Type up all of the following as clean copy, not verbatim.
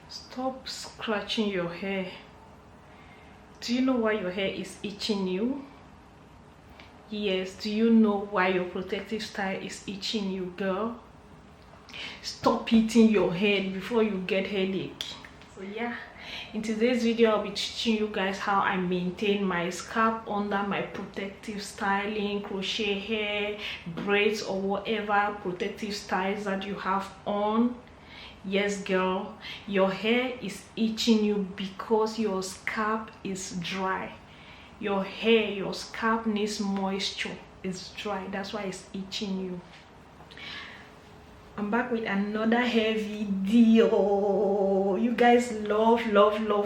Stop scratching your hair. Do you know why your hair is itching you? Yes, do you know why your protective style is itching you, girl? Stop hitting your head before you get headache. So yeah, in today's video I'll be teaching you guys how I maintain my scalp under my protective styling, crochet hair, braids, or whatever protective styles that you have on. Yes girl, your hair is itching you because your scalp is dry. Your hair, your scalp needs moisture. It's dry, that's why it's itching you. I'm back with another hair video. You guys love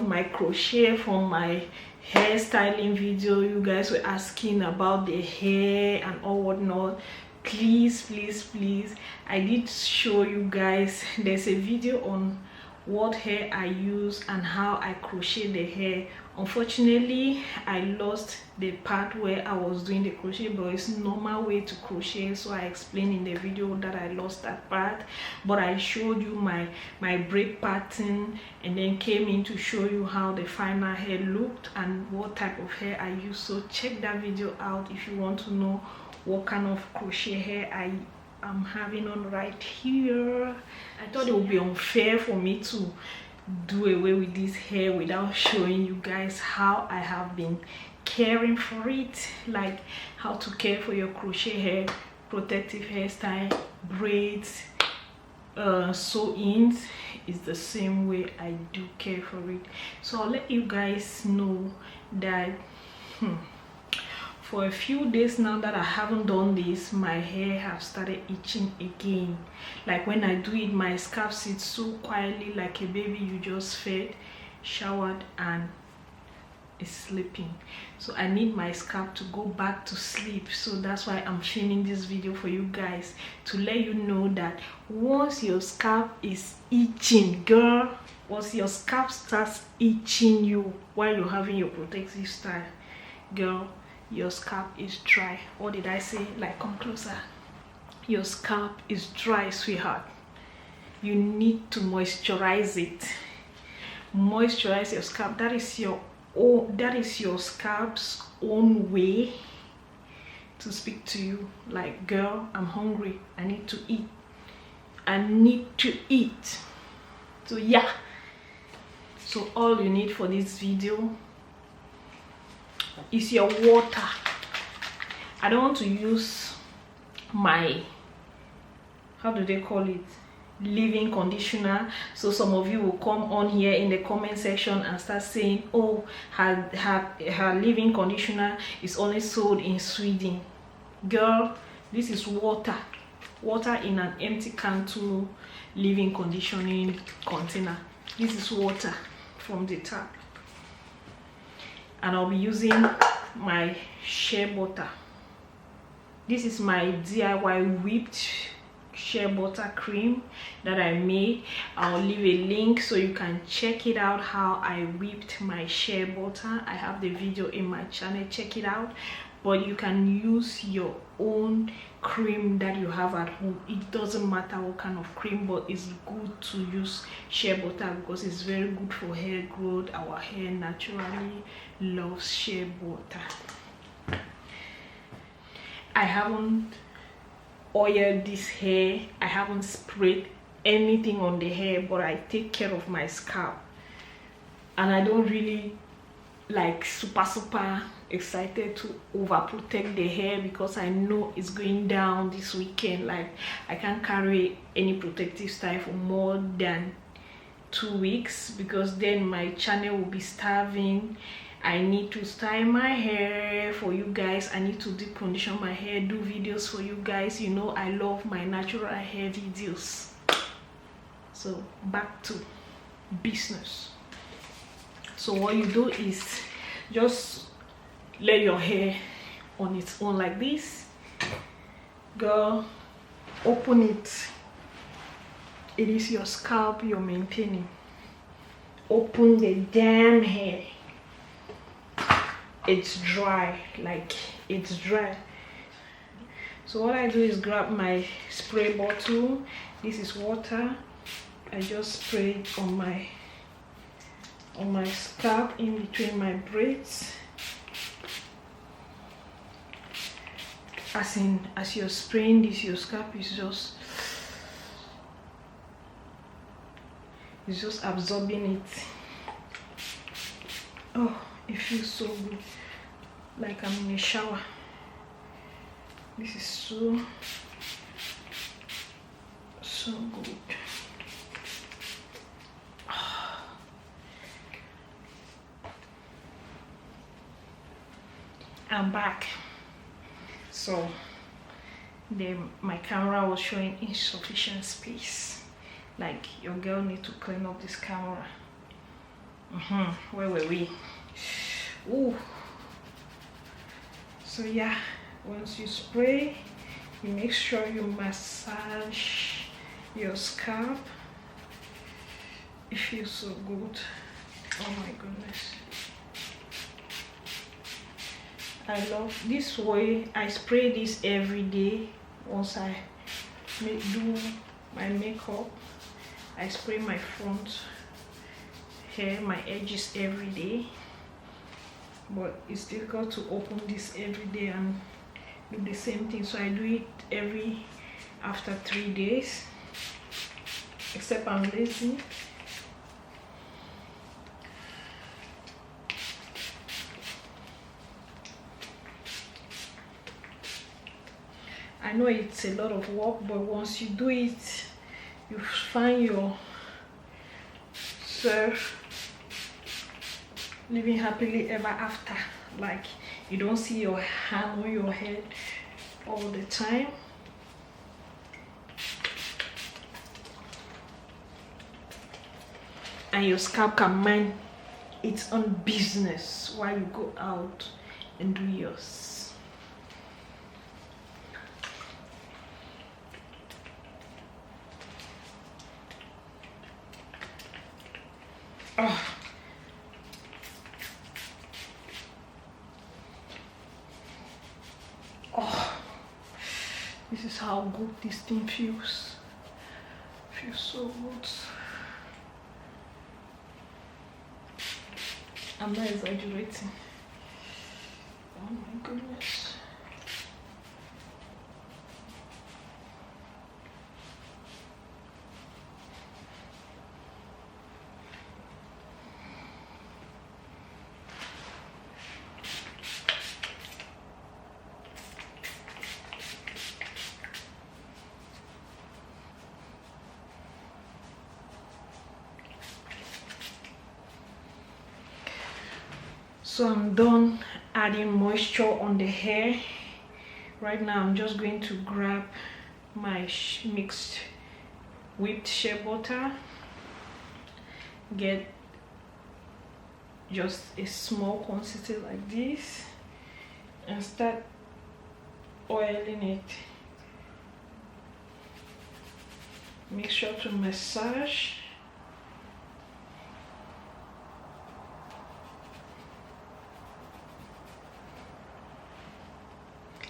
my crochet from my hairstyling video. You guys were asking about the hair and all whatnot. Please, I did show you guys. There's a video on what hair I use and how I crochet the hair. Unfortunately, I lost the part where I was doing the crochet, but it's normal way to crochet, so I explained in the video that I lost that part. But I showed you my braid pattern and then came in to show you how the final hair looked and what type of hair I use. So check that video out if you want to know what kind of crochet hair I'm having on right here. I thought it would be unfair for me to do away with this hair without showing you guys how I have been caring for it, like how to care for your crochet hair, protective hairstyle, braids, sew-ins. Is the same way I do care for it. So I'll let you guys know that for a few days now that I haven't done this, my hair have started itching again. Like when I do it, my scalp sits so quietly like a baby you just fed, showered, and is sleeping. So I need my scalp to go back to sleep. So that's why I'm filming this video for you guys, to let you know that once your scalp is itching, girl, once your scalp starts itching you while you're having your protective style, girl, your scalp is dry. What did I say? Like, come closer. Your scalp is dry, sweetheart. You need to moisturize it. Moisturize your scalp. That is your scalp's own way to speak to you, like, girl, I'm hungry, I need to eat. So yeah, so all you need for this video is your water. I don't want to use my, how do they call it, leave-in conditioner. So some of you will come on here in the comment section and start saying, oh, her leave-in conditioner is only sold in Sweden. Girl, this is water in an empty can to leave-in conditioning container. This is water from the tap. And I'll be using my shea butter. This is my DIY whipped shea butter cream that I made. I'll leave a link so you can check it out, how I whipped my shea butter. I have the video in my channel, check it out. But you can use your own cream that you have at home. It doesn't matter what kind of cream, but it's good to use shea butter because it's very good for hair growth. Our hair naturally loves shea butter. I haven't oiled this hair, I haven't sprayed anything on the hair, but I take care of my scalp, and I don't really like super excited to overprotect the hair because I know it's going down this weekend. Like, I can't carry any protective style for more than 2 weeks because then my channel will be starving. I need to style my hair for you guys. I need to deep condition my hair, do videos for you guys. You know I love my natural hair videos. So back to business. So what you do is just lay your hair on its own like this. Girl, open it. It is your scalp you're maintaining. Open the damn hair. It's dry, like, it's dry. So what I do is grab my spray bottle. This is water. I just spray it on my on my scalp in between my braids. As you're spraying this, your scalp is just absorbing it. Oh, it feels so good, like I'm in a shower. This is so good. I'm back. So my camera was showing insufficient space. Like, your girl need to clean up this camera. Where were we? Ooh. So yeah, once you spray, you make sure you massage your scalp. It feels so good. Oh my goodness. I love this way. I spray this every day. Once I do my makeup, I spray my front hair, my edges every day. But it's difficult to open this every day and do the same thing, so I do it after 3 days, except I'm lazy. I know it's a lot of work, but once you do it, you find yourself living happily ever after. Like, you don't see your hand on your head all the time. And your scalp can mind its own business while you go out and do yours. Oh. Oh, this is how good this thing feels. Feels so good. I'm not exaggerating. Oh my goodness. So I'm done adding moisture on the hair. Right now I'm just going to grab my mixed whipped shea butter, get just a small quantity like this, and start oiling it. Make sure to massage.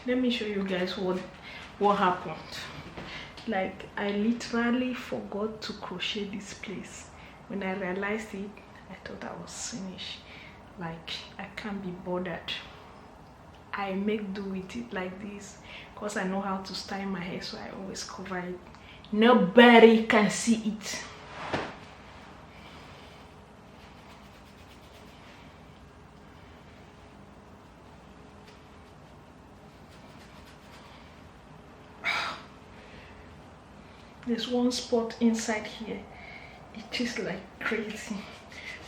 Let me show you guys what happened. Like, I literally forgot to crochet this place. When I realized it, I thought I was finished. Like, I can't be bothered. I make do with it like this because I know how to style my hair, so I always cover it. Nobody can see it. There's one spot inside here. It is like crazy.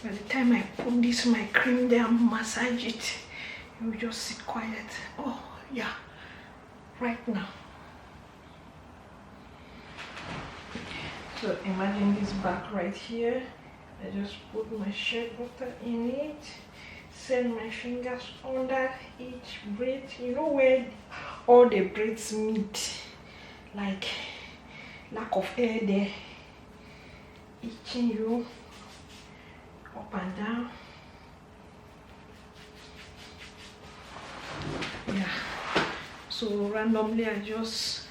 By the time I put this my cream there and massage it, you will just sit quiet. Oh yeah, right now. So imagine this back right here. I just put my shea butter in it, send my fingers under each braid. You know where all the braids meet, like lack of air there, itching you up and down. Yeah, so randomly I just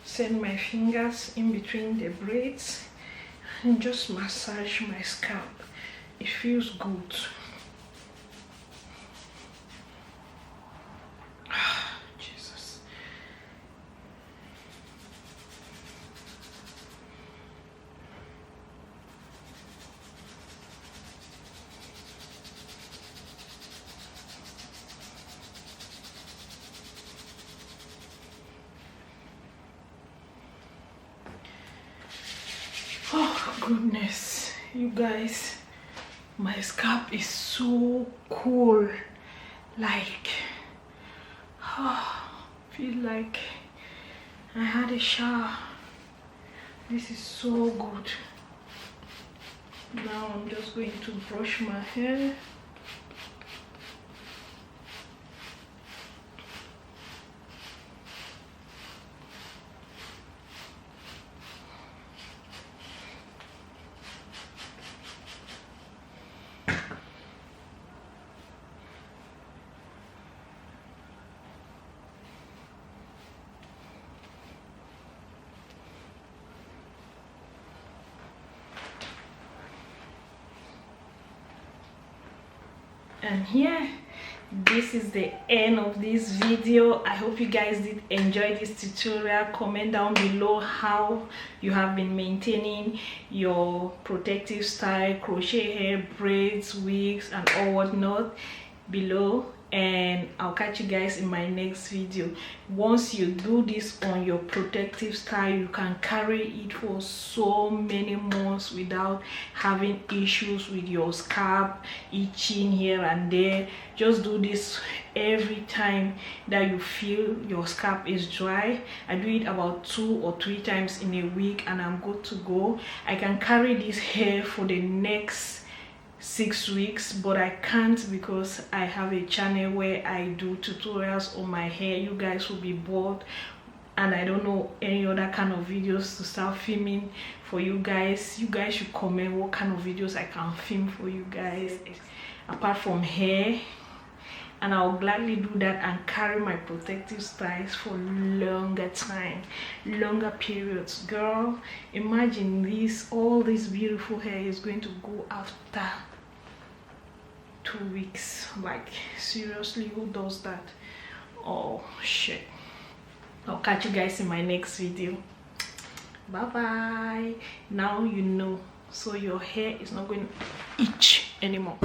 send my fingers in between the braids and just massage my scalp. It feels good. Jesus. Oh goodness, you guys, my scalp is so cool. Like, feel like I had a shower. This is so good. Now I'm just going to brush my hair. And here, this is the end of this video. I hope you guys did enjoy this tutorial. Comment down below how you have been maintaining your protective style, crochet hair, braids, wigs, and all whatnot below. And I'll catch you guys in my next video. Once you do this on your protective style, you can carry it for so many months without having issues with your scalp itching here and there. Just do this every time that you feel your scalp is dry. I do it about 2 or 3 times in a week and I'm good to go. I can carry this hair for the next 6 weeks, but I can't because I have a channel where I do tutorials on my hair. You guys will be bored and I don't know any other kind of videos to start filming for you guys. You guys should comment what kind of videos I can film for you guys apart from hair, and I'll gladly do that and carry my protective styles for longer time, longer periods. Girl, imagine this, all this beautiful hair is going to go after 2 weeks. Like, seriously, who does that? Oh shit. I'll catch you guys in my next video. Bye bye. Now you know, so your hair is not going to itch anymore.